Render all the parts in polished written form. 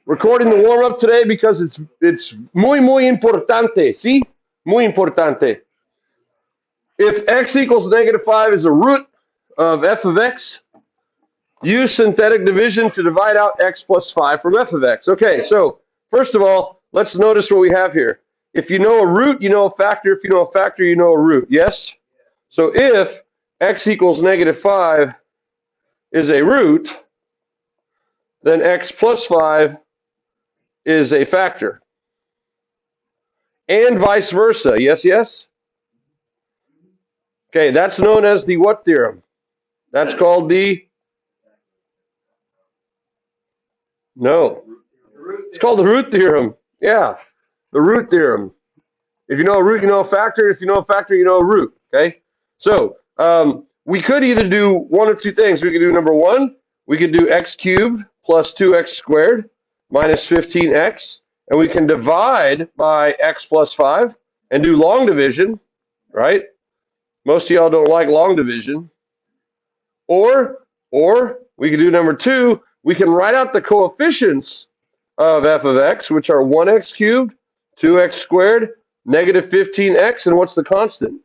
Recording the warm-up today because it's muy importante, ¿sí? Muy importante. If x equals -5 is a root of f of x, use synthetic division to divide out x plus 5 from f of x. Okay, so first of all, let's notice what we have here. If you know a root, you know a factor. If you know a factor, you know a root. Yes? So if x equals -5 is a root, then x plus 5 is a factor. And vice versa. Yes, yes? Okay, that's known as the what theorem? That's called the, no. It's called the root theorem. Yeah, the root theorem. If you know a root, you know a factor. If you know a factor, you know a root. Okay? So, we could either do one of two things. We could do number one, we could do x cubed plus 2x squared minus 15x, and we can divide by x plus 5 and do long division, right? Most of y'all don't like long division. Or we could do number two, we can write out the coefficients of f of x, which are 1x cubed, 2x squared, negative 15x, and what's the constant?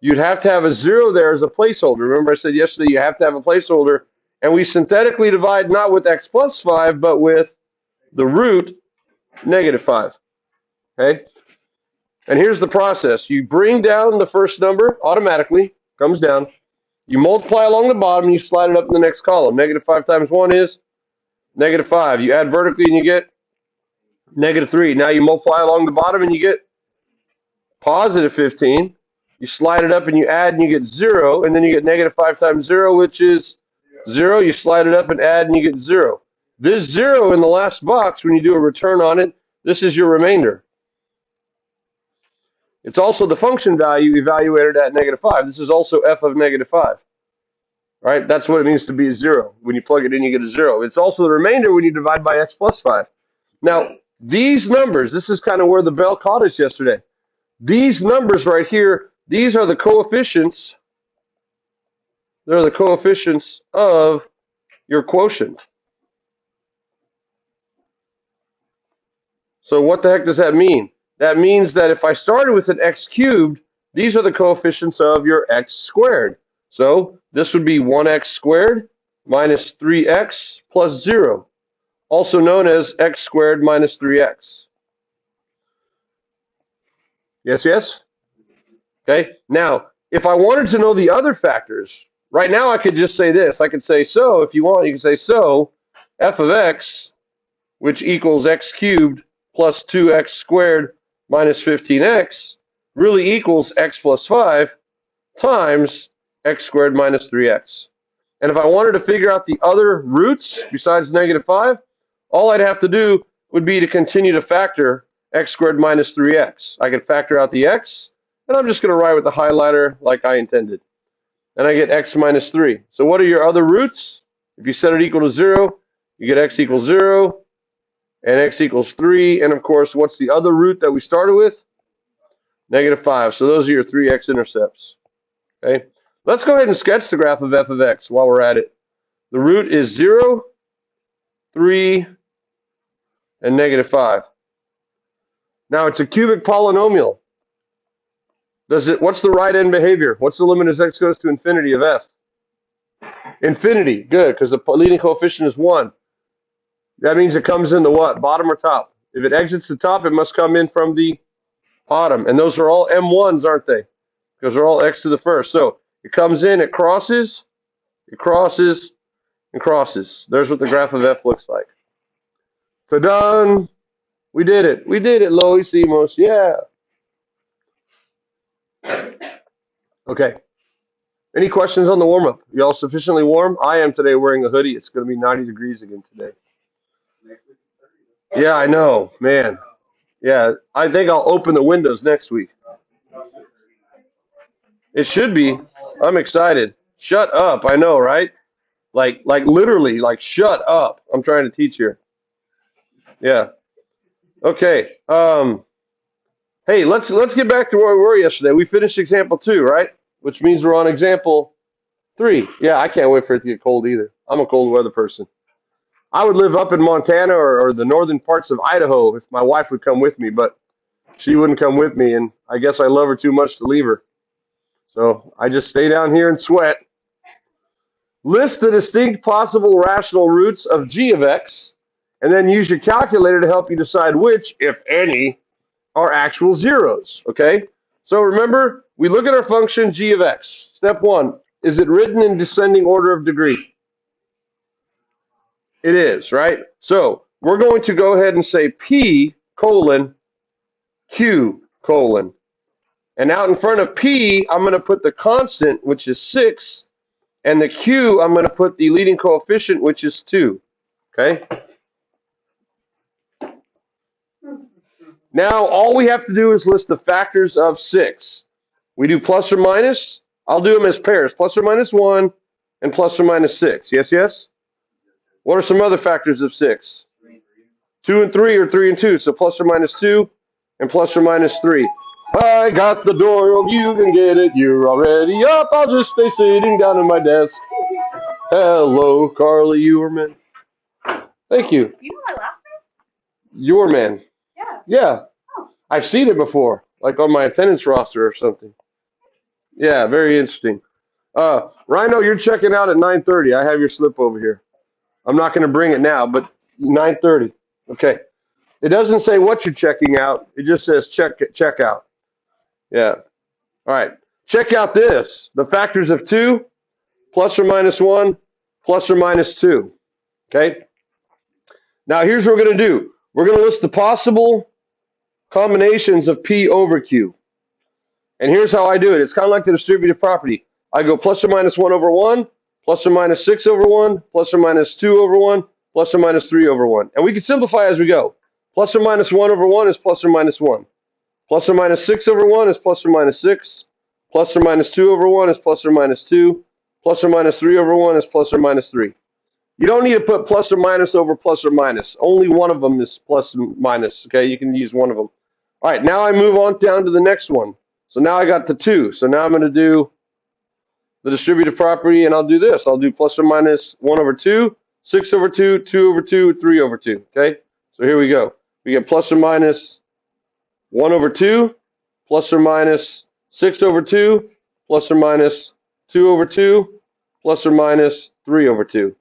You'd have to have a 0 there as a placeholder. Remember I said yesterday you have to have a placeholder, and we synthetically divide not with x plus 5, but with the root -5. Okay? And here's the process. You bring down the first number automatically, comes down. You multiply along the bottom, and you slide it up in the next column. -5 times 1 is -5. You add vertically, and you get -3. Now you multiply along the bottom, and you get positive 15. You slide it up, and you add, and you get 0. And then you get -5 times 0, which is 0. You slide it up and add, and you get 0. This 0 in the last box, when you do a return on it, this is your remainder. It's also the function value evaluated at -5. This is also f of -5. Right? That's what it means to be a 0. When you plug it in, you get a 0. It's also the remainder when you divide by x plus 5. Now, these numbers, this is kind of where the bell caught us yesterday. These numbers right here, these are the coefficients. They're the coefficients of your quotient. So what the heck does that mean? That means that if I started with an x cubed, these are the coefficients of your x squared. So this would be 1x squared minus 3x plus 0, also known as x squared minus 3x. Yes, yes? Okay, now, if I wanted to know the other factors, right now I could just say this. I could say, so, if you want, you can say, so, f of x, which equals x cubed plus 2x squared minus 15x, really equals x plus 5 times x squared minus 3x. And if I wanted to figure out the other roots besides -5, all I'd have to do would be to continue to factor x squared minus 3x. I could factor out the x, and I'm just going to write with the highlighter like I intended. And I get x minus 3. So what are your other roots? If you set it equal to 0, you get x equals 0, and x equals 3. And of course, what's the other root that we started with? -5. So those are your 3 x-intercepts. Okay. Let's go ahead and sketch the graph of f of x while we're at it. The root is 0, 3, and -5. Now it's a cubic polynomial. What's the right end behavior? What's the limit as x goes to infinity of f? Infinity. Good, because the leading coefficient is 1. That means it comes in the what? Bottom or top? If it exits the top, it must come in from the bottom. And those are all m1s, aren't they? Because they're all x to the first. So it comes in, it crosses, and crosses. There's what the graph of f looks like. Ta-da! We did it. We did it, Lo hicimos. Yeah. Okay. Any questions on the warm-up? You all sufficiently warm? I am today wearing a hoodie. It's going to be 90 degrees again today. Yeah, I know, man. Yeah, I think I'll open the windows next week. It should be. I'm excited. Shut up. I know, right? Like literally, like shut up. I'm trying to teach here. Yeah. Okay. Hey, let's get back to where we were yesterday. We finished example 2, right? Which means we're on example 3. Yeah, I can't wait for it to get cold either. I'm a cold weather person. I would live up in Montana or the northern parts of Idaho if my wife would come with me, but she wouldn't come with me, and I guess I love her too much to leave her. So I just stay down here and sweat. List the distinct possible rational roots of g of x, and then use your calculator to help you decide which, if any, are actual zeros. Okay? So remember, we look at our function g of x. Step one, is it written in descending order of degree? It is, right? So we're going to go ahead and say p colon q colon. And out in front of p, I'm going to put the constant, which is 6, and the q, I'm going to put the leading coefficient, which is 2. Okay? Now, all we have to do is list the factors of 6. We do plus or minus. I'll do them as pairs, plus or minus 1 and plus or minus 6. Yes, yes? What are some other factors of 6? 2 and 3 or 3 and 2. So plus or minus 2 and plus or minus 3. I got the door, you can get it. You're already up. I'll just stay sitting down at my desk. Hello, Carly Ewerman. Thank you. You know my last name? Ewerman. Yeah. Yeah. Oh. I've seen it before, like on my attendance roster or something. Yeah, very interesting. Rhino, you're checking out at 9:30. I have your slip over here. I'm not going to bring it now, but 9:30. Okay. It doesn't say what you're checking out. It just says check out. Yeah. All right. Check out this. The factors of 2, plus or minus 1, plus or minus 2. Okay. Now here's what we're going to do. We're going to list the possible combinations of P over Q. And here's how I do it. It's kind of like the distributive property. I go plus or minus 1 over 1, plus or minus 6 over 1, plus or minus 2 over 1, plus or minus 3 over 1. And we can simplify as we go. Plus or minus 1 over 1 is plus or minus 1. Plus or minus 6 over 1 is plus or minus 6. Plus or minus 2 over 1 is plus or minus 2. Plus or minus 3 over 1 is plus or minus 3. You don't need to put plus or minus over plus or minus. Only one of them is plus and minus. Okay, you can use one of them. All right, now I move on down to the next one. So now I got the 2. So now I'm going to do the distributive property, and I'll do this. I'll do plus or minus 1 over 2, 6 over 2, 2 over 2, 3 over 2. Okay, so here we go. We get plus or minus 1 over 2, plus or minus 6 over 2, plus or minus 2 over 2, plus or minus 3 over 2.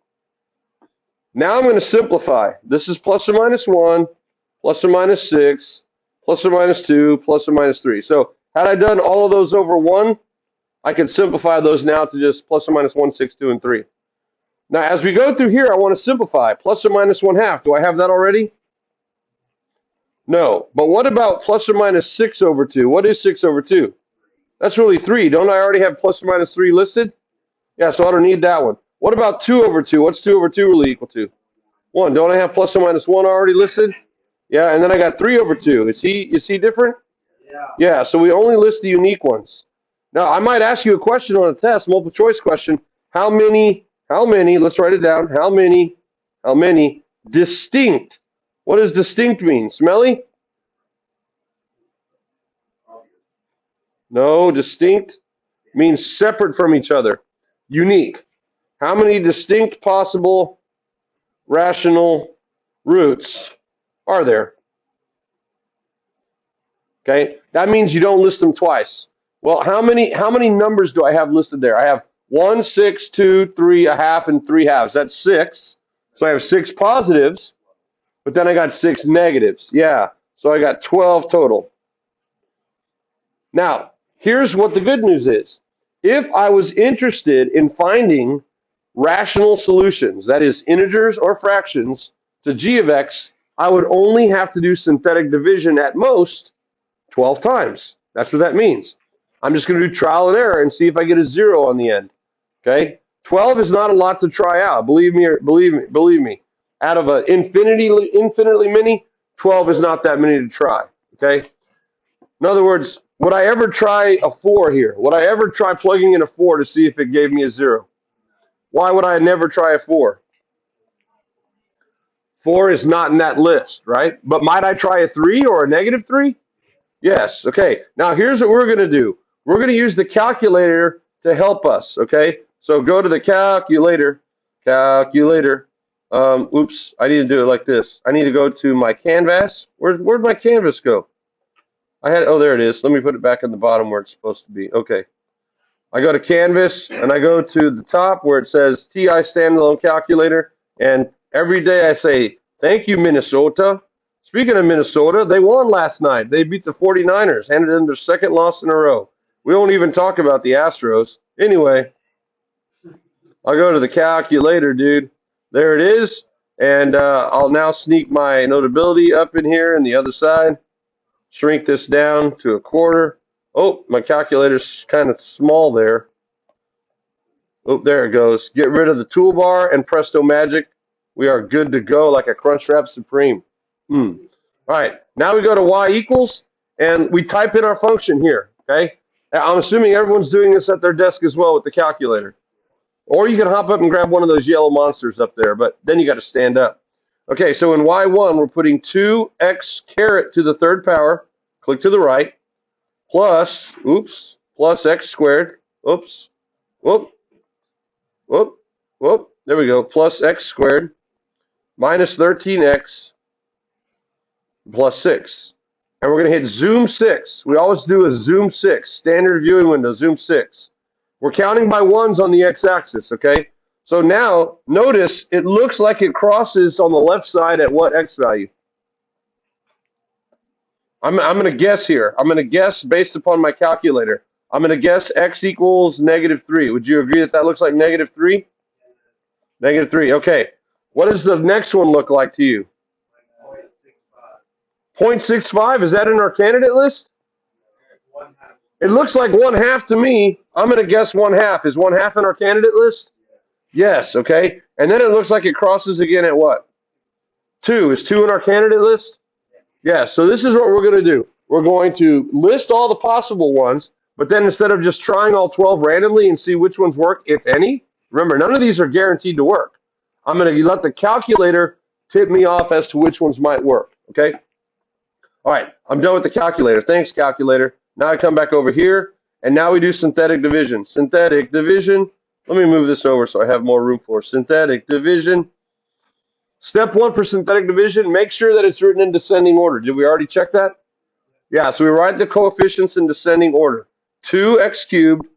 Now I'm going to simplify. This is plus or minus 1, plus or minus 6, plus or minus 2, plus or minus 3. So had I done all of those over 1, I could simplify those now to just plus or minus 1, 6, 2, and 3. Now as we go through here, I want to simplify. Plus or minus 1/2. Do I have that already? No. But what about plus or minus 6 over 2? What is 6 over 2? That's really 3. Don't I already have plus or minus 3 listed? Yeah, so I don't need that one. What about 2 over 2? What's 2 over 2 really equal to? 1. Don't I have plus or minus 1 already listed? Yeah, and then I got 3 over 2. Is he different? Yeah. Yeah, so we only list the unique ones. Now, I might ask you a question on a test, multiple choice question. How many, let's write it down. How many distinct, what does distinct mean? Smelly? No, distinct means separate from each other. Unique. How many distinct possible rational roots are there? Okay, that means you don't list them twice. Well, how many numbers do I have listed there? I have 1, 6, 2, 3, 1/2, and 3/2. That's 6. So I have 6 positives, but then I got 6 negatives. Yeah, so I got 12 total. Now, here's what the good news is. If I was interested in finding rational solutions, that is integers or fractions, to g of x, I would only have to do synthetic division at most 12 times. That's what that means. I'm just going to do trial and error and see if I get a 0 on the end. Okay? 12 is not a lot to try out. Believe me. Out of an infinitely many, 12 is not that many to try. Okay? In other words, would I ever try a 4 here? Would I ever try plugging in a 4 to see if it gave me a 0? Why would I never try a 4? 4 is not in that list, right? But might I try a 3 or a negative 3? Yes. Okay. Now here's what we're going to do. We're going to use the calculator to help us. Okay. So go to the calculator. Oops, I need to do it like this. I need to go to my canvas. Where'd my canvas go? Oh, there it is. Let me put it back in the bottom where it's supposed to be. Okay. I go to Canvas, and I go to the top where it says TI Standalone Calculator, and every day I say, thank you, Minnesota. Speaking of Minnesota, they won last night. They beat the 49ers, handed in their second loss in a row. We won't even talk about the Astros. Anyway, I'll go to the calculator, dude. There it is, and I'll now sneak my notability up in here on the other side, shrink this down to a quarter. Oh, my calculator's kind of small there. Oh, there it goes. Get rid of the toolbar and presto magic. We are good to go like a Crunchwrap Supreme. All right, now we go to y equals, and we type in our function here, okay? I'm assuming everyone's doing this at their desk as well with the calculator. Or you can hop up and grab one of those yellow monsters up there, but then you got to stand up. Okay, so in y1, we're putting 2x caret to the third power, click to the right, plus x squared, oops, whoop, whoop, whoop, there we go, plus x squared minus 13x plus 6. And we're going to hit zoom 6. We always do a zoom 6, standard viewing window, zoom 6. We're counting by ones on the x-axis, okay? So now, notice it looks like it crosses on the left side at what x value? I'm going to guess here. I'm going to guess based upon my calculator. I'm going to guess x equals -3. Would you agree that that looks like -3? -3, okay. What does the next one look like to you? 0.65, is that in our candidate list? It looks like 1/2 to me. I'm going to guess 1/2. Is 1/2 in our candidate list? Yes, okay. And then it looks like it crosses again at what? 2. Is 2 in our candidate list? Yes, so this is what we're going to do. We're going to list all the possible ones, but then instead of just trying all 12 randomly and see which ones work, if any, remember, none of these are guaranteed to work. I'm going to let the calculator tip me off as to which ones might work, okay? All right, I'm done with the calculator. Thanks, calculator. Now I come back over here, and now we do synthetic division. Synthetic division. Let me move this over so I have more room for synthetic division. Step 1 for synthetic division, make sure that it's written in descending order. Did we already check that? Yeah, so we write the coefficients in descending order. 2x cubed,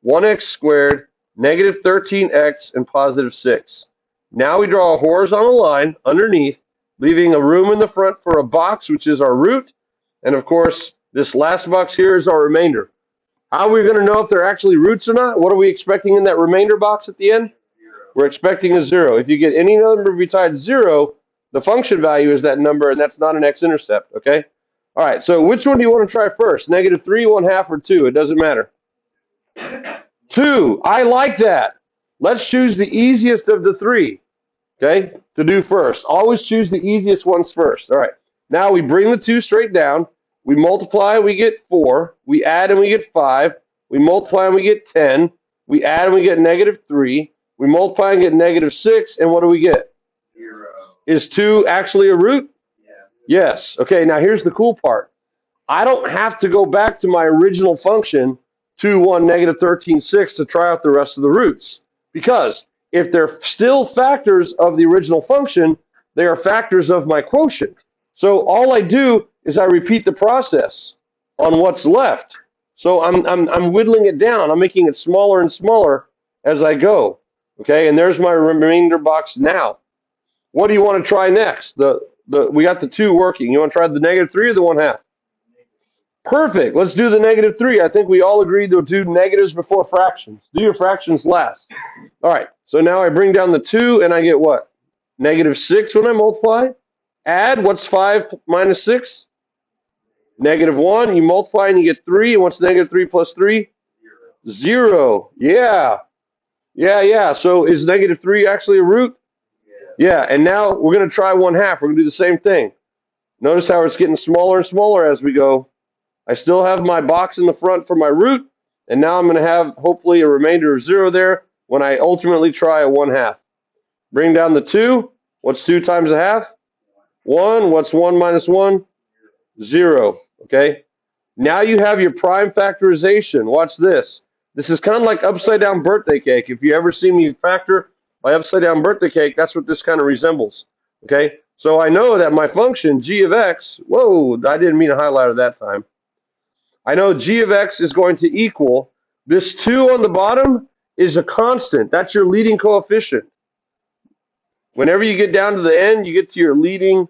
1x squared, -13x, and +6. Now we draw a horizontal line underneath, leaving a room in the front for a box, which is our root. And of course, this last box here is our remainder. How are we going to know if they're actually roots or not? What are we expecting in that remainder box at the end? We're expecting a 0. If you get any number besides 0, the function value is that number, and that's not an x-intercept, okay? All right, so which one do you want to try first? -3, 1/2, or 2? It doesn't matter. 2. I like that. Let's choose the easiest of the 3, okay, to do first. Always choose the easiest ones first. All right. Now we bring the 2 straight down. We multiply, we get 4. We add, and we get 5. We multiply, and we get 10. We add, and we get -3. We multiply and get -6, and what do we get? 0. Is 2 actually a root? Yes. Okay, now here's the cool part. I don't have to go back to my original function, 2, 1, -13, 6, to try out the rest of the roots. Because if they're still factors of the original function, they are factors of my quotient. So all I do is I repeat the process on what's left. So I'm whittling it down. I'm making it smaller and smaller as I go. Okay, and there's my remainder box now. What do you want to try next? We got the 2 working. You want to try the -3 or the 1/2? Perfect. Let's do the -3. I think we all agreed to do negatives before fractions. Do your fractions last. All right. So now I bring down the 2, and I get what? -6 when I multiply. Add. What's 5 minus 6? -1. You multiply and you get 3. And what's -3 plus 3? 0. Yeah. Yeah. So is -3 actually a root? Yeah, and now we're going to try 1/2. We're going to do the same thing. Notice how it's getting smaller and smaller as we go. I still have my box in the front for my root, and now I'm going to have hopefully a remainder of 0 there when I ultimately try a 1/2. Bring down the 2. What's 2 times 1/2? 1. What's 1 minus 1? 0. Okay? Now you have your prime factorization. Watch this. This is kind of like upside down birthday cake. If you ever see me factor, my upside down birthday cake, that's what this kind of resembles. Okay, so I know that my function g of x, whoa, I didn't mean to highlight it that time. I know g of x is going to equal, this 2 on the bottom is a constant. That's your leading coefficient. Whenever you get down to the end, you get to your leading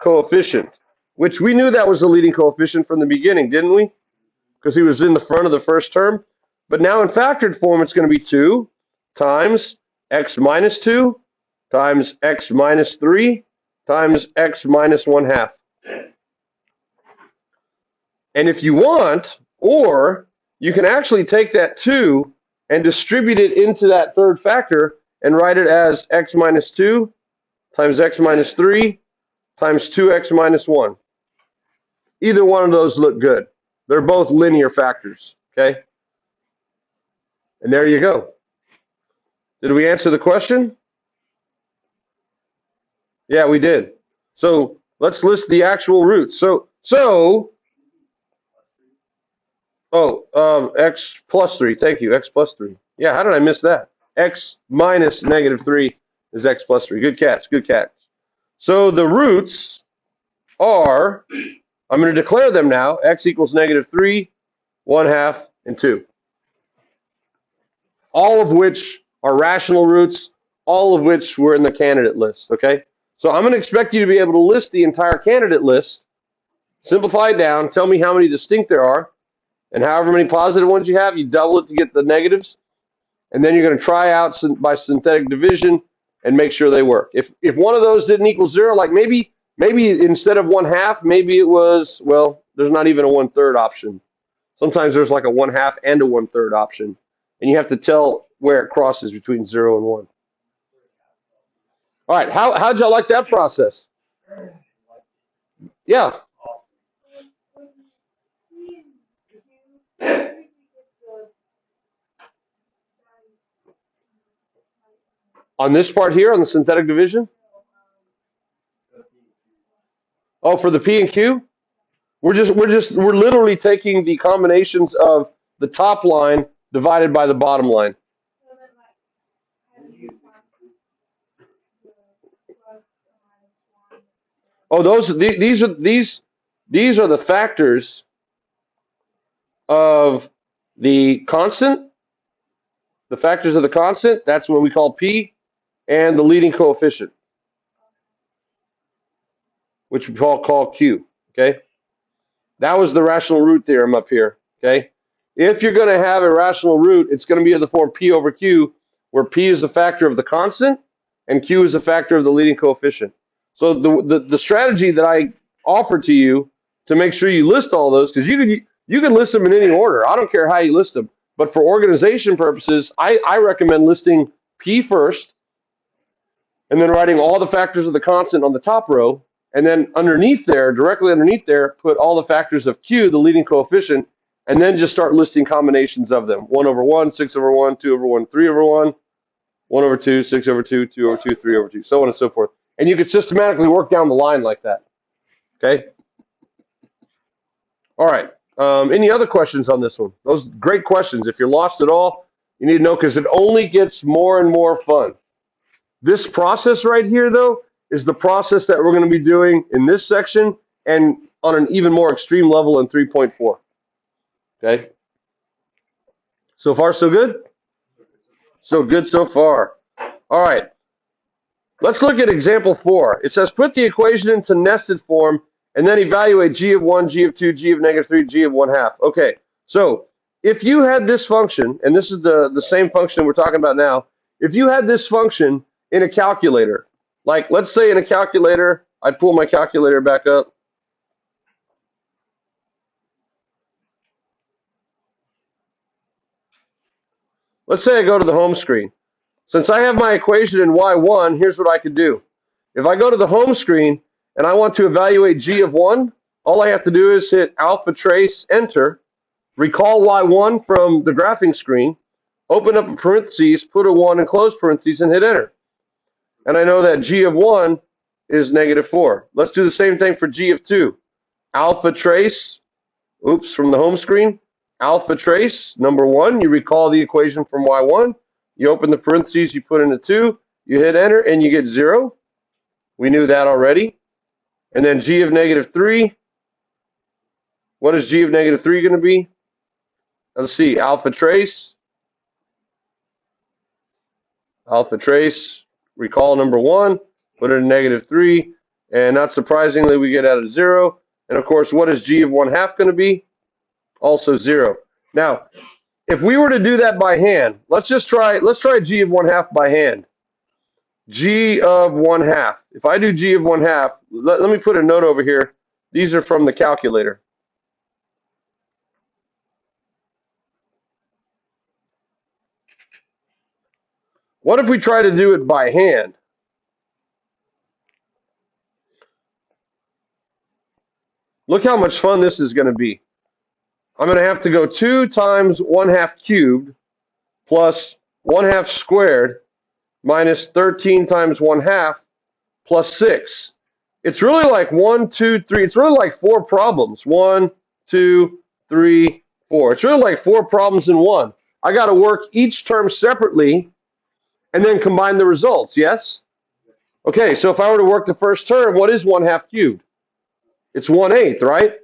coefficient, which we knew that was the leading coefficient from the beginning, didn't we? Because he was in the front of the first term. But now in factored form, it's going to be 2 times x minus 2 times x minus 3 times x minus 1/2. And if you want, or you can actually take that 2 and distribute it into that third factor and write it as x minus 2 times x minus 3 times 2x minus 1. Either one of those look good. They're both linear factors, okay? And there you go. Did we answer the question? Yeah, we did. So let's list the actual roots. X plus 3. Thank you, x plus 3. Yeah, how did I miss that? X minus negative 3 is x plus 3. Good cats, good cats. So the roots are, I'm going to declare them now, x equals negative 3, 1/2, and 2. All of which are rational roots, all of which were in the candidate list, okay? So I'm going to expect you to be able to list the entire candidate list, simplify it down, tell me how many distinct there are, and however many positive ones you have, you double it to get the negatives, and then you're going to try out by synthetic division and make sure they work. If one of those didn't equal 0, like maybe instead of 1/2, maybe it was, well, there's not even a 1/3 option. Sometimes there's like a 1/2 and a 1/3 option, and you have to tell where it crosses between 0 and 1. All right, how'd y'all like that process? Yeah. On this part here, on the synthetic division? Oh, for the P and Q? We're literally taking the combinations of the top line divided by the bottom line. Oh, these are the factors of the constant. The factors of the constant, that's what we call P, and the leading coefficient, which we call Q. Okay? That was the rational root theorem up here. Okay? If you're going to have a rational root, it's going to be in the form P over Q, where P is the factor of the constant and Q is the factor of the leading coefficient. So the strategy that I offer to you to make sure you list all those, because you can list them in any order. I don't care how you list them. But for organization purposes, I recommend listing P first, and then writing all the factors of the constant on the top row, and then underneath there, directly underneath there, put all the factors of Q, the leading coefficient, and then just start listing combinations of them. 1 over 1, 6 over 1, 2 over 1, 3 over 1, 1 over 2, 6 over 2, 2 over 2, 3 over 2, so on and so forth. And you can systematically work down the line like that. Okay? All right. Any other questions on this one? Those great questions. If you're lost at all, you need to know, because it only gets more and more fun. This process right here, though, is the process that we're going to be doing in this section and on an even more extreme level in 3.4. Okay? So far, so good? So good so far. All right. Let's look at example 4. It says put the equation into nested form and then evaluate g of 1, g of 2, g of negative 3, g of 1/2. Okay, so if you had this function, and this is the same function we're talking about now, if you had this function in a calculator, like let's say in a calculator, I pull my calculator back up. Let's say I go to the home screen. Since I have my equation in y1, here's what I could do. If I go to the home screen and I want to evaluate g of 1, all I have to do is hit alpha trace, enter, recall y1 from the graphing screen, open up a parentheses, put a 1 and close parentheses, and hit enter. And I know that g of 1 is negative 4. Let's do the same thing for g of 2. Alpha trace, from the home screen, alpha trace, number 1, you recall the equation from y1, You open the parentheses, you put in a 2, you hit enter, and you get 0. We knew that already. And then g of negative 3. What is g of negative 3 going to be? Let's see, alpha trace. Alpha trace, recall number 1, put it in negative 3, and not surprisingly, we get out of 0. And of course, what is g of 1/2 going to be? Also 0. Now, if we were to do that by hand, let's try g of 1/2 by hand. G of 1/2. If I do g of 1/2, let me put a note over here. These are from the calculator. What if we try to do it by hand? Look how much fun this is going to be. I'm going to have to go 2 times 1/2 cubed plus 1/2 squared minus 13 times 1/2 plus 6. It's really like 1, 2, 3. It's really like 4 problems. 1, 2, 3, 4. It's really like 4 problems in one. I got to work each term separately and then combine the results, yes? Okay, so if I were to work the first term, what is 1/2 cubed? It's 1/8, right?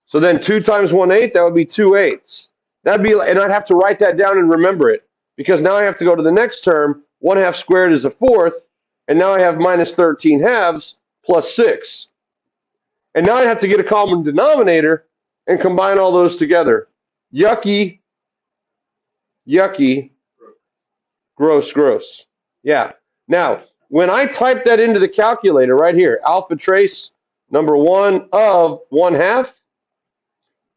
So then 2 times 1/8, that would be 2/8. That'd be, and I'd have to write that down and remember it, because now I have to go to the next term. 1/2 squared is a 4th, and now I have minus 13 halves plus 6. And now I have to get a common denominator and combine all those together. Yucky, yucky, gross, gross. Yeah. Now, when I type that into the calculator right here, alpha trace number 1 of 1/2,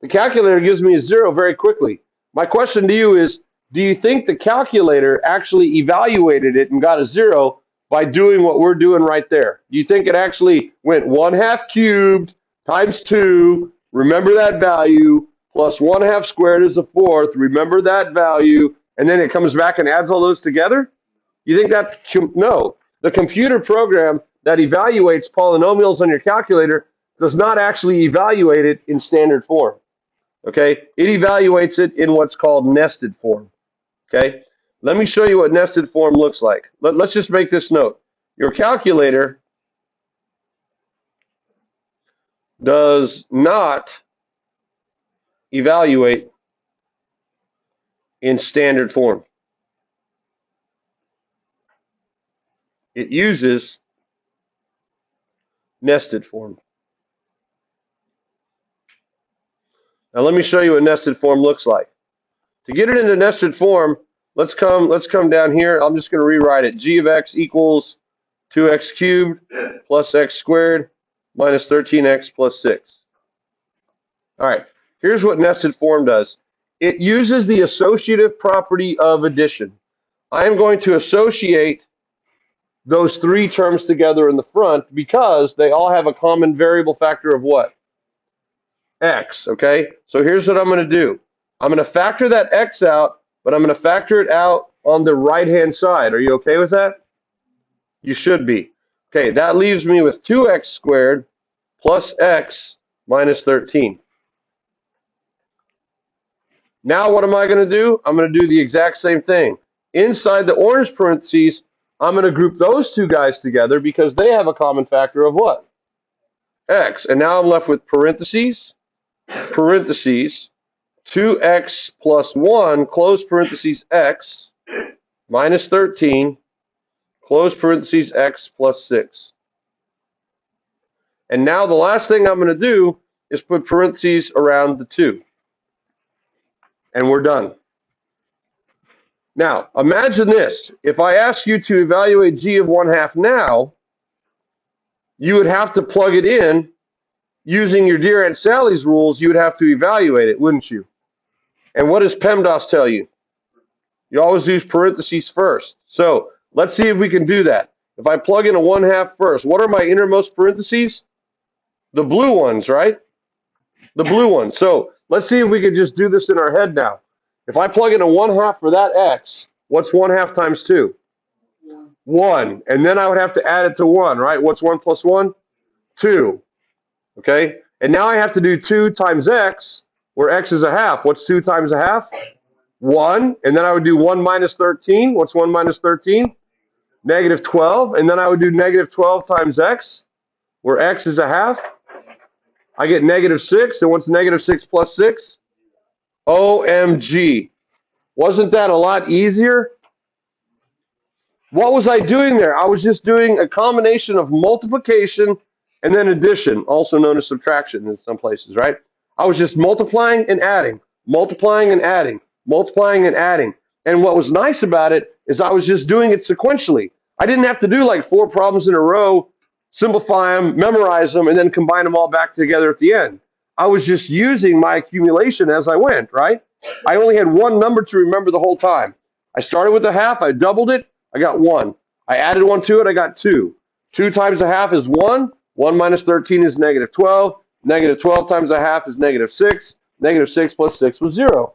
the calculator gives me a 0 very quickly. My question to you is, do you think the calculator actually evaluated it and got a 0 by doing what we're doing right there? Do you think it actually went 1/2 cubed times 2, remember that value, plus 1/2 squared is a 4th, remember that value, and then it comes back and adds all those together? You think that? No. The computer program that evaluates polynomials on your calculator does not actually evaluate it in standard form. Okay? It evaluates it in what's called nested form. Okay? Let me show you what nested form looks like. Let's just make this note. Your calculator does not evaluate in standard form. It uses nested form. Now let me show you what nested form looks like. To get it into nested form, let's come down here. I'm just going to rewrite it. G of x equals 2x cubed plus x squared minus 13x plus 6. All right, here's what nested form does. It uses the associative property of addition. I am going to associate those 3 terms together in the front because they all have a common variable factor of what? X, okay? So here's what I'm going to do. I'm going to factor that x out, but I'm going to factor it out on the right-hand side. Are you okay with that? You should be. Okay, that leaves me with 2x squared plus x minus 13. Now what am I going to do? I'm going to do the exact same thing. Inside the orange parentheses, I'm going to group those 2 guys together because they have a common factor of what? X. And now I'm left with parentheses, 2x plus 1, close parentheses, x, minus 13, close parentheses, x plus 6. And now the last thing I'm going to do is put parentheses around the 2. And we're done. Now, imagine this. If I ask you to evaluate g of 1/2 now, you would have to plug it in using your Dear Aunt Sally's rules. You would have to evaluate it, wouldn't you? And what does PEMDAS tell you? You always use parentheses first. So let's see if we can do that. If I plug in a 1/2 first, what are my innermost parentheses? The blue ones, right? The blue ones. So let's see if we can just do this in our head now. If I plug in a 1/2 for that x, what's 1/2 times 2? 1. And then I would have to add it to 1, right? What's 1 plus 1? 2. Okay? And now I have to do 2 times x, where x is a half. What's 2 times a half? 1, and then I would do 1 minus 13. What's 1 minus 13? Negative 12, and then I would do negative 12 times x, where x is a half. I get negative 6, and what's negative 6 plus 6? OMG. Wasn't that a lot easier? What was I doing there? I was just doing a combination of multiplication and then addition, also known as subtraction in some places, right? I was just multiplying and adding, multiplying and adding, multiplying and adding. And what was nice about it is I was just doing it sequentially. I didn't have to do like 4 problems in a row, simplify them, memorize them, and then combine them all back together at the end. I was just using my accumulation as I went, right? I only had one number to remember the whole time. I started with a half, I doubled it, I got 1. I added 1 to it, I got 2. 2 times a half is 1. 1 minus 13 is negative 12. Negative 12 times a half is negative 6. Negative 6 plus 6 was 0.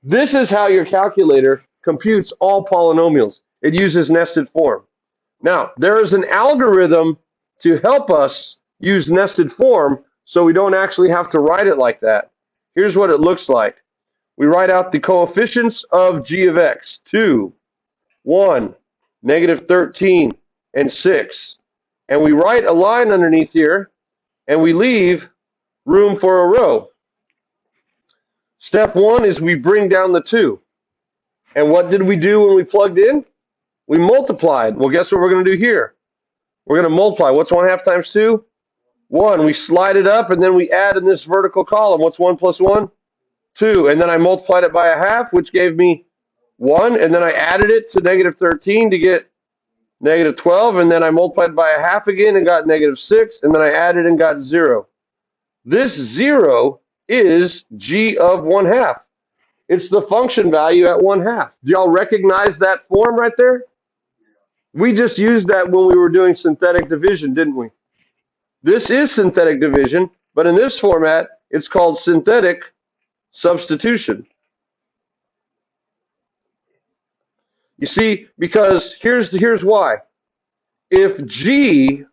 This is how your calculator computes all polynomials. It uses nested form. Now, there is an algorithm to help us use nested form so we don't actually have to write it like that. Here's what it looks like. We write out the coefficients of g of x, 2, 1, negative 13, and 6. And we write a line underneath here, and we leave room for a row. Step 1 is we bring down the 2. And what did we do when we plugged in? We multiplied. Well, guess what we're going to do here? We're going to multiply. What's 1 half times 2? 1. We slide it up, and then we add in this vertical column. What's 1 plus 1? 2. And then I multiplied it by a half, which gave me 1. And then I added it to negative 13 to get negative 12. And then I multiplied by a half again and got negative 6. And then I added and got 0. This 0 is g of 1 half. It's the function value at 1 half. Do y'all recognize that form right there? We just used that when we were doing synthetic division, didn't we? This is synthetic division, but in this format, it's called synthetic substitution. You see, because here's why. If g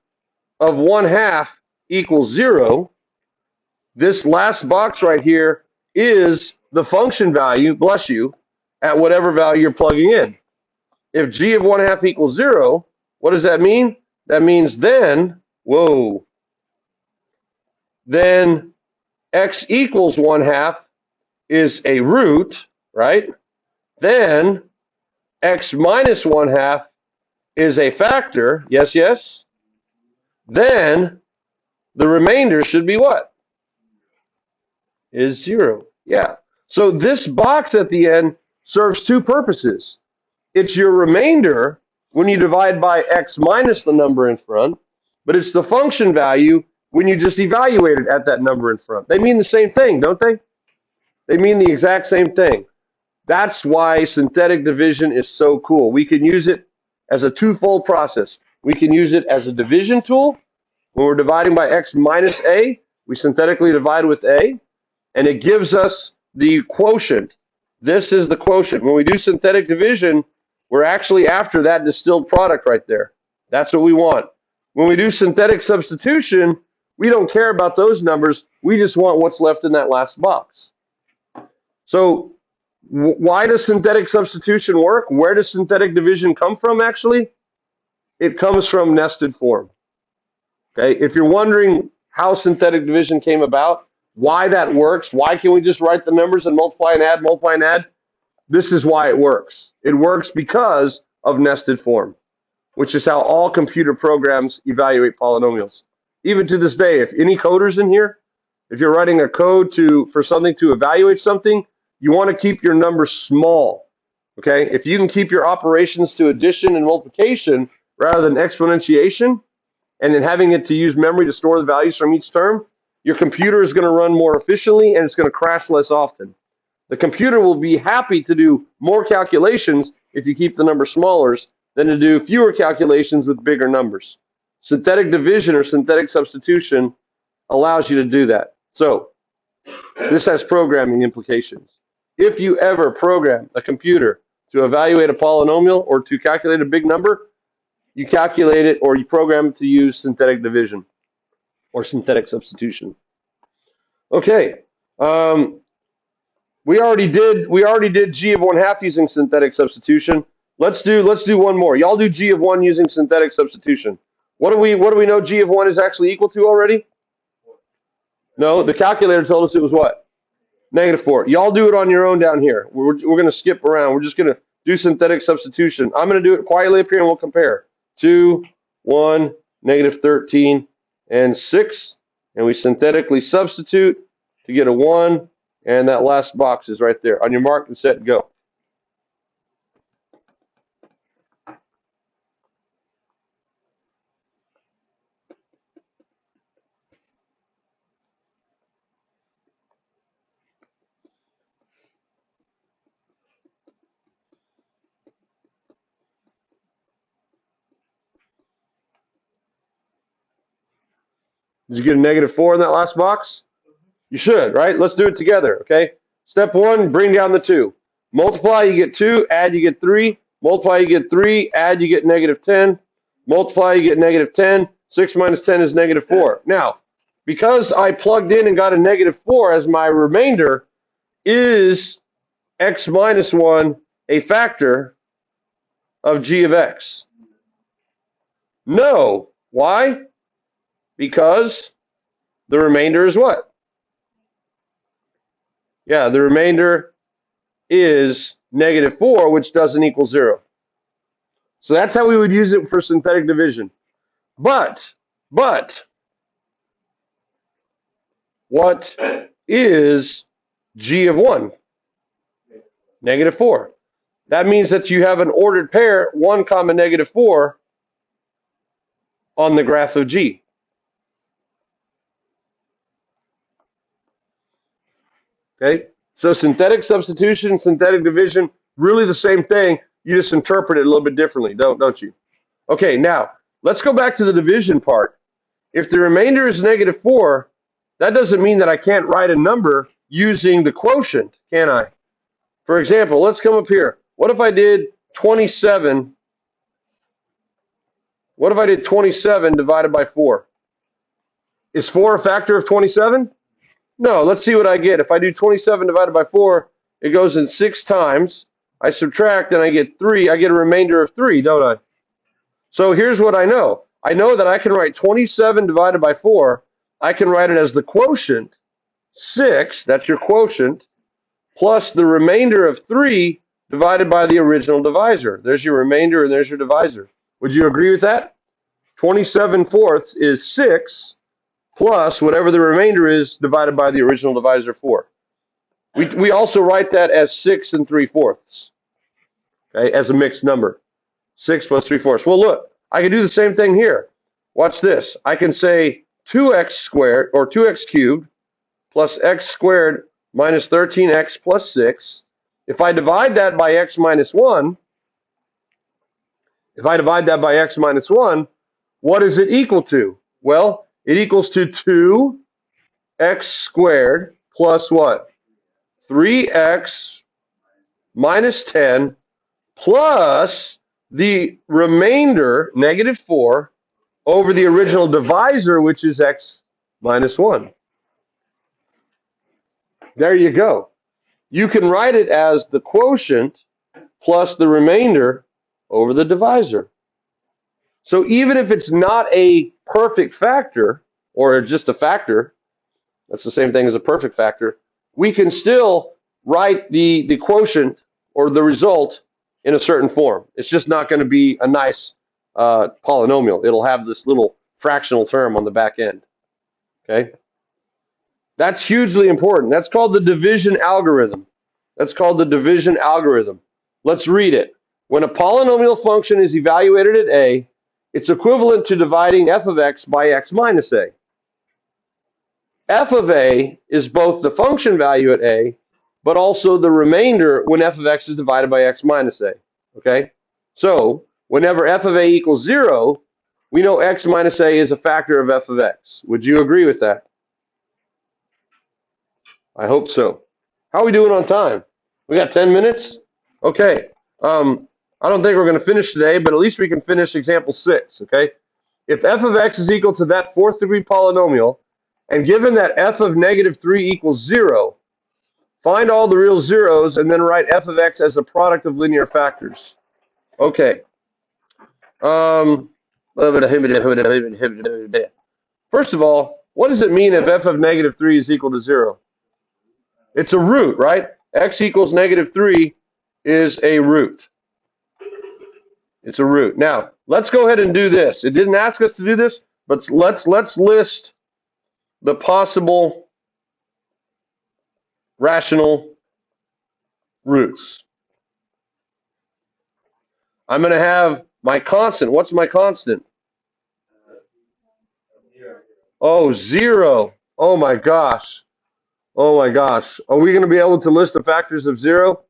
of 1 half equals 0, this last box right here is the function value, bless you, at whatever value you're plugging in. If g of 1 half equals 0, what does that mean? That means then, then x equals 1 half is a root, right? Then x minus 1 half is a factor, yes, yes. Then the remainder should be what? Is 0, yeah. So this box at the end serves 2 purposes. It's your remainder when you divide by x minus the number in front, but it's the function value when you just evaluate it at that number in front. They mean the same thing, don't they? They mean the exact same thing. That's why synthetic division is so cool. We can use it as a twofold process. We can use it as a division tool. When we're dividing by x minus a, we synthetically divide with a, and it gives us the quotient. This is the quotient. When we do synthetic division, we're actually after that distilled product right there. That's what we want. When we do synthetic substitution, we don't care about those numbers. We just want what's left in that last box. So why does synthetic substitution work? Where does synthetic division come from, actually? It comes from nested form. Okay, if you're wondering how synthetic division came about, why that works, why can't we just write the numbers and multiply and add, this is why it works. It works because of nested form, which is how all computer programs evaluate polynomials. Even to this day, if any coders in here, if you're writing a code for something to evaluate something, you want to keep your numbers small. Okay, if you can keep your operations to addition and multiplication rather than exponentiation, and then having it to use memory to store the values from each term, your computer is going to run more efficiently and it's going to crash less often. The computer will be happy to do more calculations if you keep the number smaller than to do fewer calculations with bigger numbers. Synthetic division or synthetic substitution allows you to do that. So this has programming implications. If you ever program a computer to evaluate a polynomial or to calculate a big number, you calculate it or you program it to use synthetic division or synthetic substitution. Okay. We already did g of 1/2 using synthetic substitution. Let's do one more. Y'all do g of 1 using synthetic substitution. What do we know g of 1 is actually equal to already? No, the calculator told us it was what? -4. Y'all do it on your own down here. We're going to skip around. We're just going to do synthetic substitution. I'm going to do it quietly up here and we'll compare. 2, 1, -13, and 6. And we synthetically substitute to get a 1. And that last box is right there. On your mark and set, go. Did you get a -4 in that last box? You should, right? Let's do it together, okay? Step 1, bring down the 2. Multiply, you get 2. Add, you get 3. Multiply, you get 3. Add, you get -10. Multiply, you get -10. 6 minus 10 is -4. Now, because I plugged in and got a -4 as my remainder, is x minus 1 a factor of g of x? No. Why? Because the remainder is what? Yeah, the remainder is -4, which doesn't equal 0. So that's how we would use it for synthetic division. But, what is g of 1? -4. That means that you have an ordered pair, 1, -4, on the graph of g. Okay? So synthetic substitution, synthetic division, really the same thing. You just interpret it a little bit differently, don't you? Okay, now, let's go back to the division part. If the remainder is -4, that doesn't mean that I can't write a number using the quotient, can I? For example, let's come up here. What if I did 27? What if I did 27 divided by 4? Is 4 a factor of 27? No, let's see what I get. If I do 27 divided by 4, it goes in 6 times. I subtract and I get 3. I get a remainder of 3, don't I? So here's what I know. I know that I can write 27 divided by 4. I can write it as the quotient, 6, that's your quotient, plus the remainder of 3 divided by the original divisor. There's your remainder and there's your divisor. Would you agree with that? 27/4 is 6 plus whatever the remainder is divided by the original divisor 4. We also write that as 6 3/4, okay, as a mixed number. 6 plus 3/4. Well, look, I can do the same thing here. Watch this. I can say 2x squared or 2x cubed plus x squared minus 13x plus 6. If I divide that by x minus 1, what is it equal to? Well, it equals to 2x squared plus what? 3x minus 10 plus the remainder, -4, over the original divisor, which is x minus 1. There you go. You can write it as the quotient plus the remainder over the divisor. So even if it's not a perfect factor, or just a factor, that's the same thing as a perfect factor, we can still write the quotient or the result in a certain form. It's just not going to be a nice polynomial. It'll have this little fractional term on the back end. Okay? That's hugely important. That's called the division algorithm. Let's read it. When a polynomial function is evaluated at a, it's equivalent to dividing f of x by x minus a. F of a is both the function value at a, but also the remainder when f of x is divided by x minus a. Okay? So, whenever f of a equals 0, we know x minus a is a factor of f of x. Would you agree with that? I hope so. How are we doing on time? We got 10 minutes? Okay. I don't think we're going to finish today, but at least we can finish example 6, okay? If f of x is equal to that 4th degree polynomial, and given that f of -3 equals 0, Find all the real zeros and then write f of x as a product of linear factors. Okay. First of all, what does it mean if f of negative 3 is equal to 0? It's a root, right? X equals negative 3 is a root. It's a root. Now, let's go ahead and do this. It didn't ask us to do this, but let's list the possible rational roots. I'm going to have my constant. What's my constant? Oh, 0. Oh my gosh. Oh my gosh. Are we going to be able to list the factors of 0?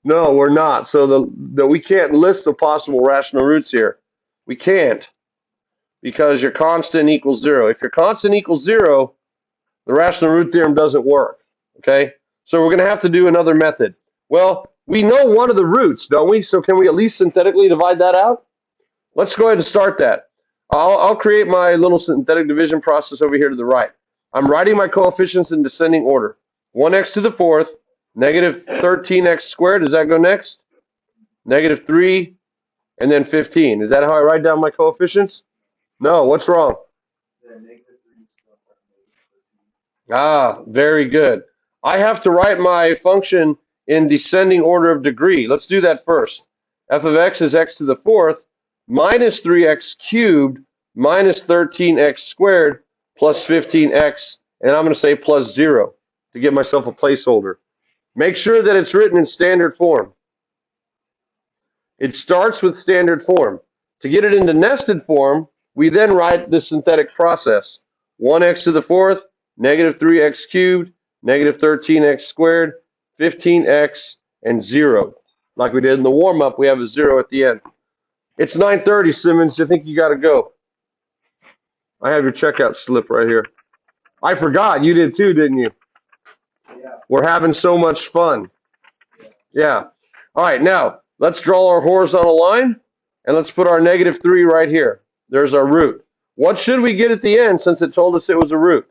No, we're not. So we can't list the possible rational roots here. We can't, because your constant equals 0. If your constant equals 0, the rational root theorem doesn't work. Okay? So we're going to have to do another method. Well, we know one of the roots, don't we? So can we at least synthetically divide that out? Let's go ahead and start that. I'll create my little synthetic division process over here to the right. I'm writing my coefficients in descending order. 1x to the fourth, negative 13x squared. Does that go next? Negative 3, and then 15. Is that how I write down my coefficients? No, what's wrong? Ah, very good. I have to write my function in descending order of degree. Let's do that first. F of x is x to the fourth minus 3x cubed minus 13x squared plus 15x, and I'm going to say plus 0 to give myself a placeholder. Make sure that it's written in standard form. It starts with standard form. To get it into nested form, we then write the synthetic process. 1x to the fourth, negative 3x cubed, negative 13x squared, 15x, and 0. Like we did in the warm-up, we have a 0 at the end. It's 9:30, Simmons. I think you got to go. I have your checkout slip right here. I forgot. You did too, didn't you? Yeah. We're having so much fun. Yeah. All right, now, let's draw our horizontal line, and let's put our negative 3 right here. There's our root. What should we get at the end since it told us it was a root?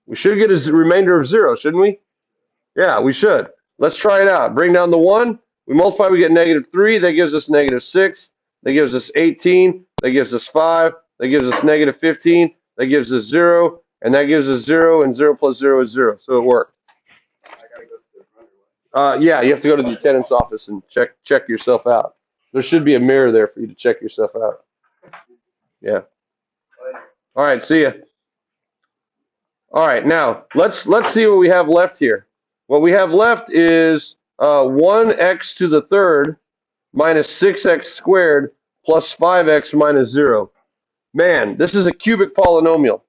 We should get a remainder of 0, shouldn't we? Yeah, we should. Let's try it out. Bring down the 1. We multiply, we get negative 3. That gives us negative 6. That gives us 18. That gives us 5. That gives us negative 15. That gives us 0. And that gives us 0. And 0 plus 0 is 0. So it worked. Yeah, you have to go to the attendance office and check yourself out. There should be a mirror there for you to check yourself out. Yeah. All right, see ya. All right, now let's see what we have left here. What we have left is 1x to the third minus 6x squared plus 5x minus 0. Man, this is a cubic polynomial.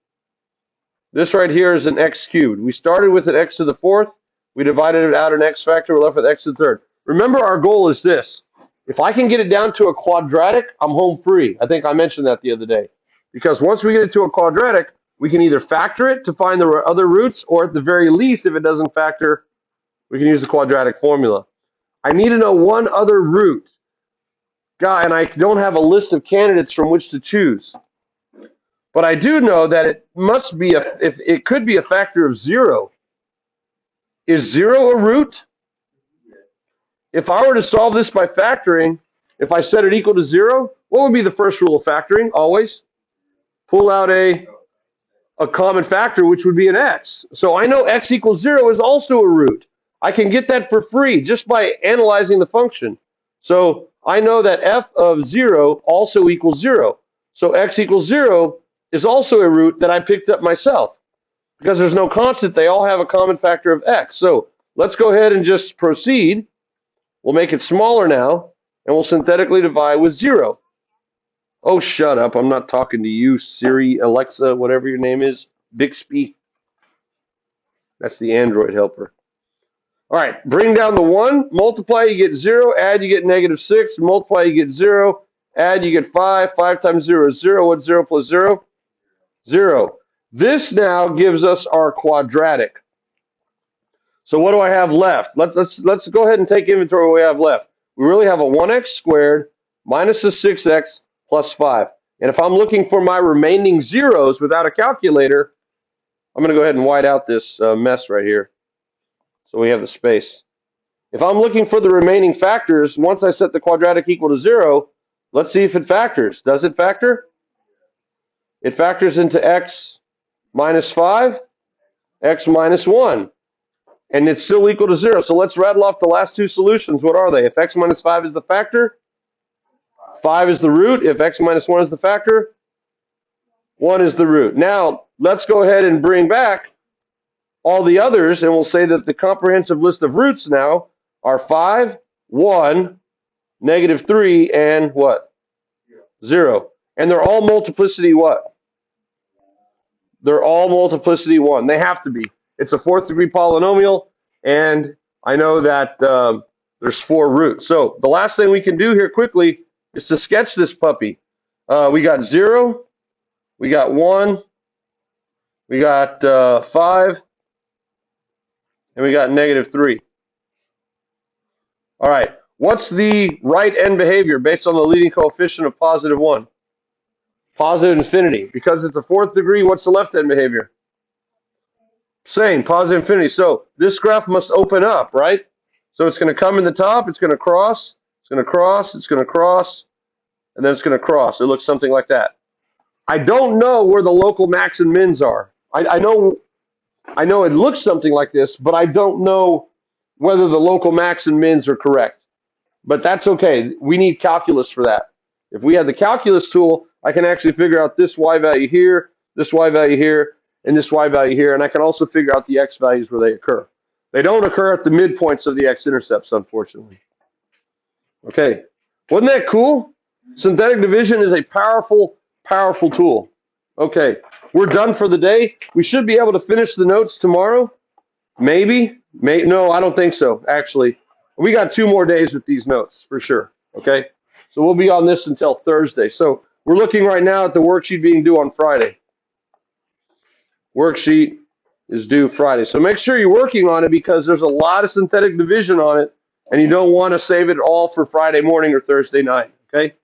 This right here is an x cubed. We started with an x to the fourth. We divided it out an x factor. We're left with x to the third. Remember, our goal is this. If I can get it down to a quadratic, I'm home free. I think I mentioned that the other day. Because once we get it to a quadratic, we can either factor it to find the other roots, or at the very least, if it doesn't factor, we can use the quadratic formula. I need to know one other root. God, and I don't have a list of candidates from which to choose. But I do know that it must be it could be a factor of 0. Is 0 a root? If I were to solve this by factoring, if I set it equal to 0, what would be the first rule of factoring? Always pull out a common factor, which would be an x. So I know x equals 0 is also a root. I can get that for free just by analyzing the function. So I know that f of 0 also equals 0. So x equals 0 is also a root that I picked up myself. Because there's no constant, they all have a common factor of x. So let's go ahead and just proceed. We'll make it smaller now, and we'll synthetically divide with 0. Oh, shut up. I'm not talking to you, Siri, Alexa, whatever your name is. Bixby. That's the Android helper. All right, bring down the 1. Multiply, you get 0. Add, you get negative 6. Multiply, you get 0. Add, you get 5. 5 times 0 is 0. What's 0 plus 0? 0. This now gives us our quadratic. So what do I have left? Let's go ahead and take inventory of what we have left. We really have a 1x squared minus a 6x plus 5. And if I'm looking for my remaining zeros without a calculator, I'm going to go ahead and white out this mess right here so we have the space. If I'm looking for the remaining factors, once I set the quadratic equal to 0, let's see if it factors. Does it factor? It factors into x minus 5, x minus 1, and it's still equal to 0. So let's rattle off the last two solutions. What are they? If x minus 5 is the factor, 5 is the root. If x minus 1 is the factor, 1 is the root. Now, let's go ahead and bring back all the others, and we'll say that the comprehensive list of roots now are 5, 1, negative 3, and what? 0. And they're all multiplicity what? They're all multiplicity 1. They have to be. It's a fourth degree polynomial, and I know that there's 4 roots. So the last thing we can do here quickly is to sketch this puppy. We got 0, we got 1, we got 5, and we got negative 3. All right, what's the right end behavior based on the leading coefficient of positive 1? Positive infinity. Because it's a fourth degree, what's the left end behavior? Same, positive infinity. So this graph must open up, right? So it's going to come in the top, it's going to cross, it's going to cross, it's going to cross, and then it's going to cross. It looks something like that. I don't know where the local max and mins are. I know it looks something like this, but I don't know whether the local max and mins are correct. But that's okay. We need calculus for that. If we had the calculus tool, I can actually figure out this y value here, this y value here, and this y value here, and I can also figure out the x values where they occur. They don't occur at the midpoints of the x-intercepts, unfortunately. Okay, wasn't that cool? Synthetic division is a powerful, powerful tool. Okay, we're done for the day. We should be able to finish the notes tomorrow. Maybe. No, I don't think so, actually. We got 2 more days with these notes, for sure. Okay, so we'll be on this until Thursday. So we're looking right now at the worksheet being due on Friday. Worksheet is due Friday. So make sure you're working on it because there's a lot of synthetic division on it, and you don't want to save it all for Friday morning or Thursday night. Okay?